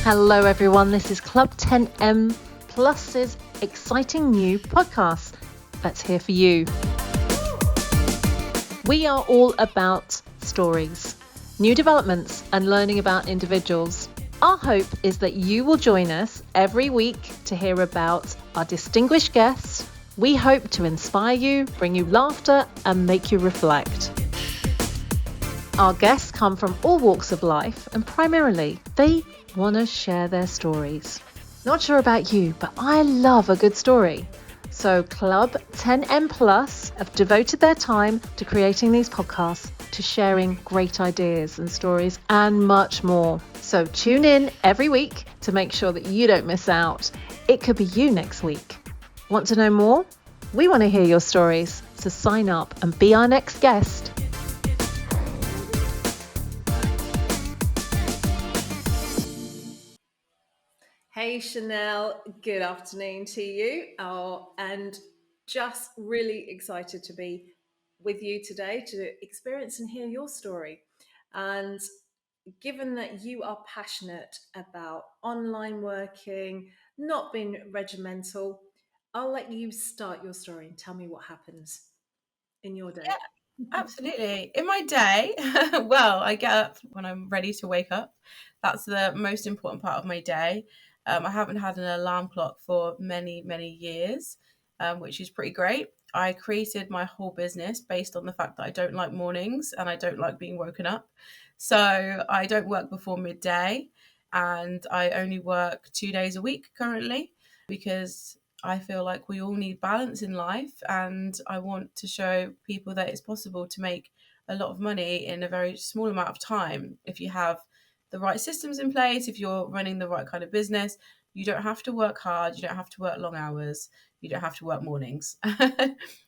Hello everyone, this is Club 10M Plus's exciting new podcast that's here for you. We are all about stories, new developments and learning about individuals. Our hope is that you will join us every week to hear about our distinguished guests. We hope to inspire you, bring you laughter and make you reflect. Our guests come from all walks of life and primarily they want to share their stories. Not sure about you, but I love a good story. So Club 10M Plus have devoted their time to creating these podcasts, to sharing great ideas and stories and much more. So tune in every week to make sure that you don't miss out. It could be you next week. Want to know more? We want to hear your stories. So sign up and be our next guest. Hey Chanel, good afternoon to you. And just really excited to be with you today to experience and hear your story. And given that you are passionate about online working, not being regimental, I'll let you start your story and tell me what happens in your day. Yeah, absolutely. In my day, well, I get up when I'm ready to wake up. That's the most important part of my day. I haven't had an alarm clock for many, many years, which is pretty great. I created my whole business based on the fact that I don't like mornings and I don't like being woken up. So I don't work before midday and I only work 2 days a week currently because I feel like we all need balance in life, and I want to show people that it's possible to make a lot of money in a very small amount of time. If you have the right systems in place, if you're running the right kind of business, you don't have to work hard, you don't have to work long hours, you don't have to work mornings.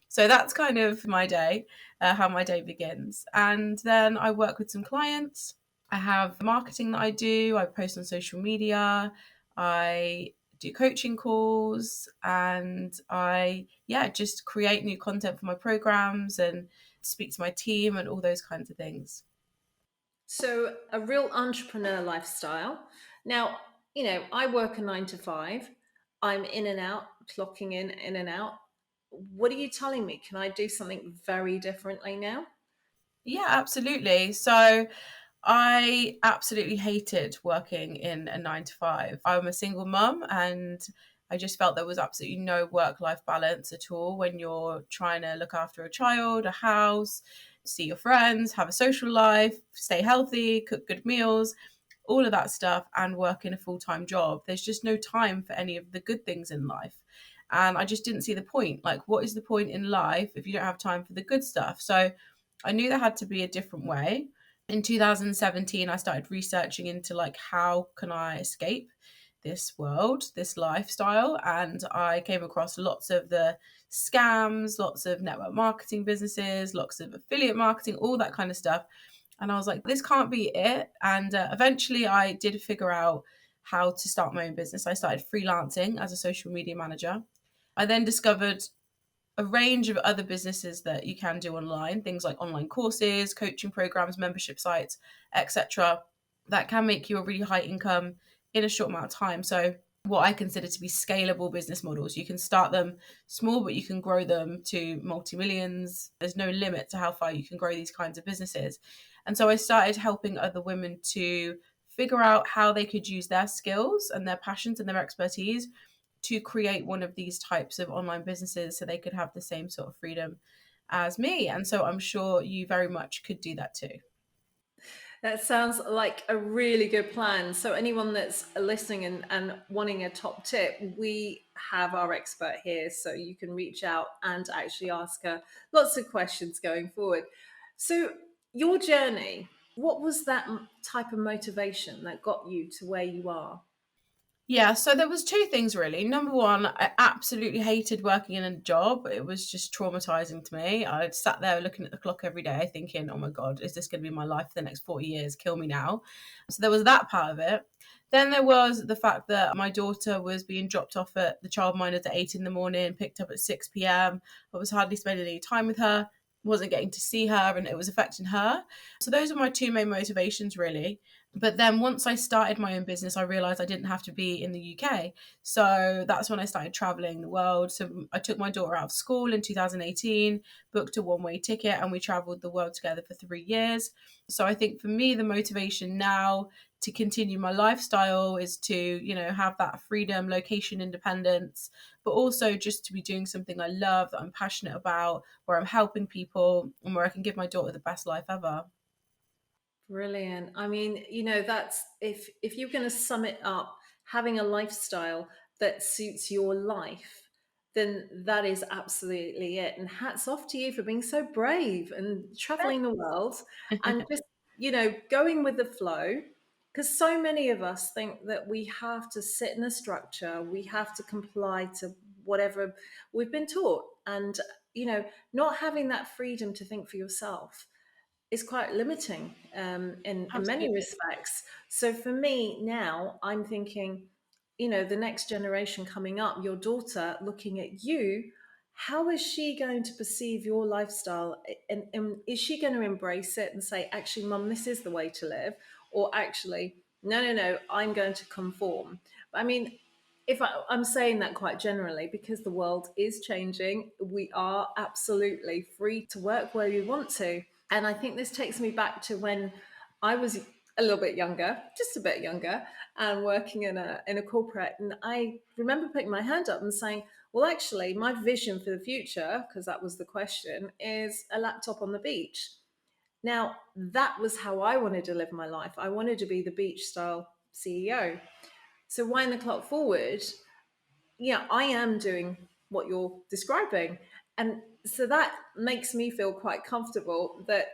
So that's kind of my day, how my day begins. And then I work with some clients. I have marketing that I do, I post on social media, I do coaching calls, and I just create new content for my programs and speak to my team and all those kinds of things. So a real entrepreneur lifestyle. Now, I work a 9 to 5. I'm in and out, clocking in and out. What are you telling me? Can I do something very differently now? Yeah, absolutely. So I absolutely hated working in a 9 to 5. I'm a single mum and I just felt there was absolutely no work-life balance at all when you're trying to look after a child, a house, see your friends, have a social life, stay healthy, cook good meals, all of that stuff, and work in a full-time job. There's just no time for any of the good things in life. And I just didn't see the point. Like, what is the point in life if you don't have time for the good stuff? So I knew there had to be a different way. In 2017, I started researching into like, how can I escape this world, this lifestyle? And I came across lots of the scams, lots of network marketing businesses, lots of affiliate marketing, all that kind of stuff. And I was like, this can't be it. And eventually I did figure out how to start my own business. I started freelancing as a social media manager. I then discovered a range of other businesses that you can do online, things like online courses, coaching programs, membership sites, etc., that can make you a really high income in a short amount of time. So what I consider to be scalable business models. You can start them small, but you can grow them to multi-millions. There's no limit to how far you can grow these kinds of businesses. And so I started helping other women to figure out how they could use their skills and their passions and their expertise to create one of these types of online businesses so they could have the same sort of freedom as me. And so I'm sure you very much could do that too. That sounds like a really good plan. So anyone that's listening and wanting a top tip, we have our expert here, so you can reach out and actually ask her lots of questions going forward. So your journey, what was that type of motivation that got you to where you are? Yeah, so there was two things really. Number one, I absolutely hated working in a job. It was just traumatizing to me. I sat there looking at the clock every day thinking, oh my God, is this going to be my life for the next 40 years? Kill me now. So there was that part of it. Then there was the fact that my daughter was being dropped off at the childminders at 8 in the morning, picked up at 6 p.m. I was hardly spending any time with her, wasn't getting to see her, and it was affecting her. So those are my two main motivations really. But then once I started my own business, I realized I didn't have to be in the UK. So that's when I started traveling the world. So I took my daughter out of school in 2018, booked a one-way ticket, and we traveled the world together for 3 years. So I think for me, the motivation now to continue my lifestyle is to, have that freedom, location independence, but also just to be doing something I love, that I'm passionate about, where I'm helping people and where I can give my daughter the best life ever. Brilliant. I mean, that's if you're going to sum it up, having a lifestyle that suits your life, then that is absolutely it. And hats off to you for being so brave and traveling the world and just, going with the flow. Because so many of us think that we have to sit in a structure, we have to comply to whatever we've been taught. And, not having that freedom to think for yourself is quite limiting in many Absolutely. respects. So for me now, I'm thinking, the next generation coming up, your daughter looking at you, how is she going to perceive your lifestyle? And is she going to embrace it and say, actually, mum, this is the way to live? Or actually, no, no, no, I'm going to conform. I mean, I'm saying that quite generally because the world is changing. We are absolutely free to work where we want to. And I think this takes me back to when I was a little bit younger, just a bit younger, and working in a corporate. And I remember putting my hand up and saying, well, actually, my vision for the future, because that was the question, is a laptop on the beach. Now, that was how I wanted to live my life. I wanted to be the beach style CEO. So wind the clock forward, yeah, I am doing what you're describing. And so that makes me feel quite comfortable that,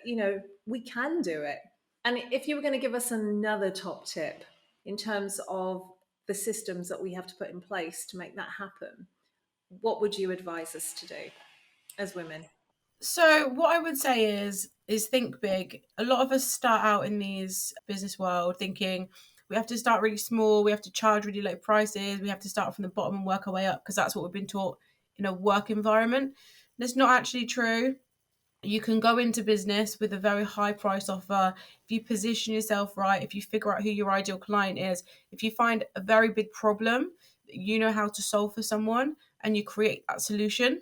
we can do it. And if you were going to give us another top tip in terms of the systems that we have to put in place to make that happen, what would you advise us to do as women? So what I would say is think big. A lot of us start out in these business world thinking we have to start really small, we have to charge really low prices, we have to start from the bottom and work our way up because that's what we've been taught in a work environment. That's not actually true. You can go into business with a very high price offer if you position yourself right, if you figure out who your ideal client is, if you find a very big problem that you know how to solve for someone and you create that solution,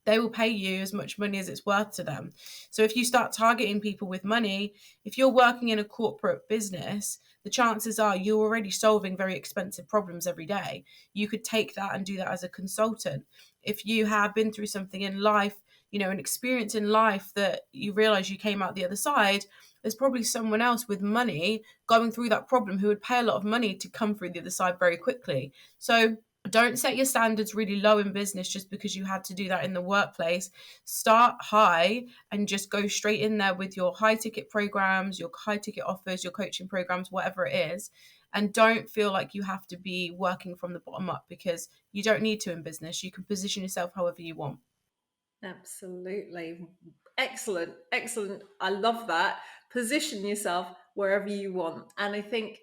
they will pay you as much money as it's worth to them. So if you start targeting people with money, if you're working in a corporate business, the chances are you're already solving very expensive problems every day. You could take that and do that as a consultant. If you have been through something in life, an experience in life that you realize you came out the other side, there's probably someone else with money going through that problem who would pay a lot of money to come through the other side very quickly. So don't set your standards really low in business just because you had to do that in the workplace. Start high and just go straight in there with your high ticket programs, your high ticket offers, your coaching programs, whatever it is. And don't feel like you have to be working from the bottom up because you don't need to in business. You can position yourself however you want. Absolutely. Excellent. Excellent. I love that. Position yourself wherever you want. And I think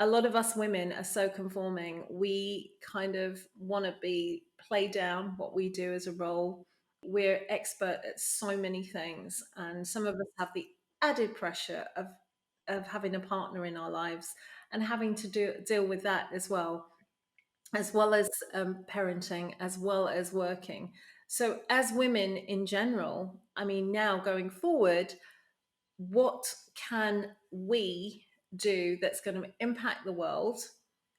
a lot of us women are so conforming. We kind of want to be play down what we do as a role. We're expert at so many things, and some of us have the added pressure of having a partner in our lives and having to deal with that as well as parenting, as well as working. So, as women in general, I mean, now going forward, what can we do that's going to impact the world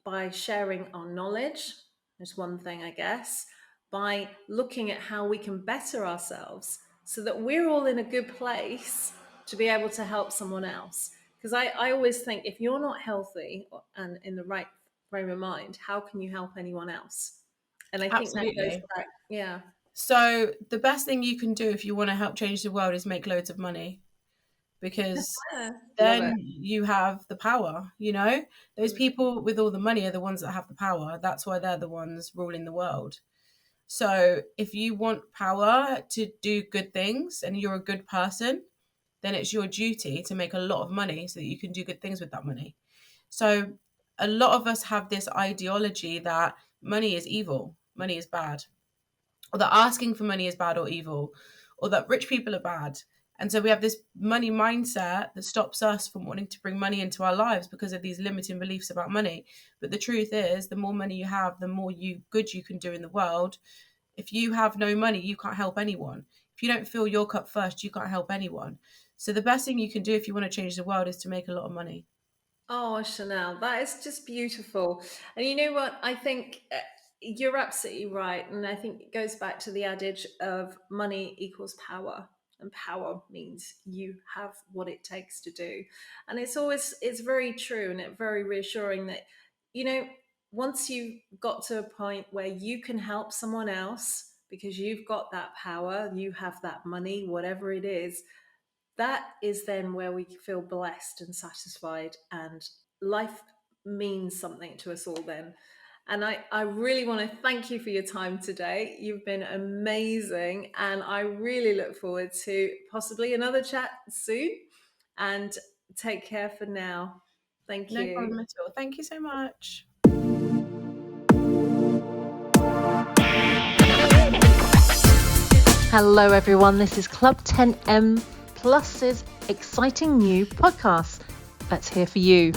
by sharing our knowledge? There's one thing, I guess, by looking at how we can better ourselves so that we're all in a good place to be able to help someone else. Because I always think if you're not healthy and in the right frame of mind, how can you help anyone else? And I think that goes Absolutely. back, yeah. So the best thing you can do if you want to help change the world is make loads of money because Yeah, love then it. you have the power. Those people with all the money are the ones that have the power. That's why they're the ones ruling the world. So if you want power to do good things and you're a good person, then it's your duty to make a lot of money so that you can do good things with that money. So a lot of us have this ideology that money is evil, money is bad, or that asking for money is bad or evil, or that rich people are bad. And so we have this money mindset that stops us from wanting to bring money into our lives because of these limiting beliefs about money. But the truth is, the more money you have, the more good you can do in the world. If you have no money, you can't help anyone. If you don't fill your cup first, you can't help anyone. So the best thing you can do if you want to change the world is to make a lot of money. Oh, Chanel, that is just beautiful. And you know what? I think you're absolutely right. And I think it goes back to the adage of money equals power. And power means you have what it takes to do. And it's very true and it's very reassuring that, you know, once you've got to a point where you can help someone else because you've got that power, you have that money, whatever it is, that is then where we feel blessed and satisfied, and life means something to us all then. And I really want to thank you for your time today. You've been amazing, and I really look forward to possibly another chat soon. And take care for now. Thank No you. problem at all. Thank you so much. Hello, everyone. This is Club 10M Plus's exciting new podcast that's here for you.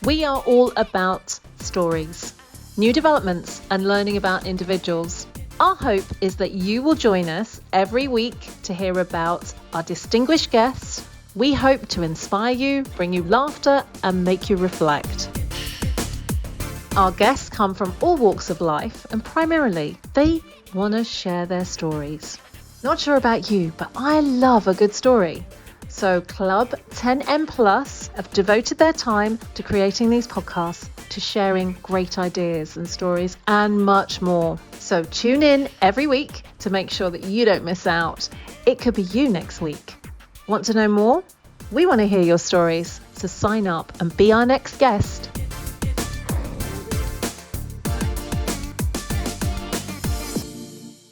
We are all about stories, new developments, and learning about individuals. Our hope is that you will join us every week to hear about our distinguished guests. We hope to inspire you, bring you laughter, and make you reflect. Our guests come from all walks of life, and primarily they want to share their stories. Not sure about you, but I love a good story. So Club 10M Plus have devoted their time to creating these podcasts, to sharing great ideas and stories, and much more. So tune in every week to make sure that you don't miss out. It could be you next week. Want to know more? We want to hear your stories, so sign up and be our next guest.